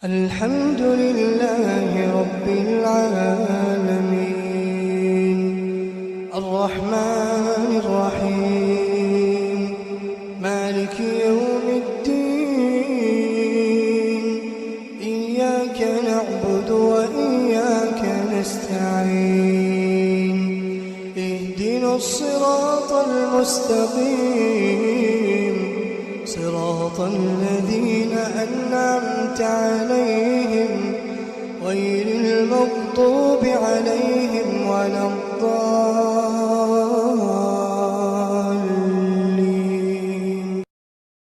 الحمد لله رب العالمين الرحمن الرحيم مالك يوم الدين إياك نعبد وإياك نستعين اهدنا الصراط المستقيم صراط الذين أنعمت عليهم غير المغضوب عليهم ولا الضالين.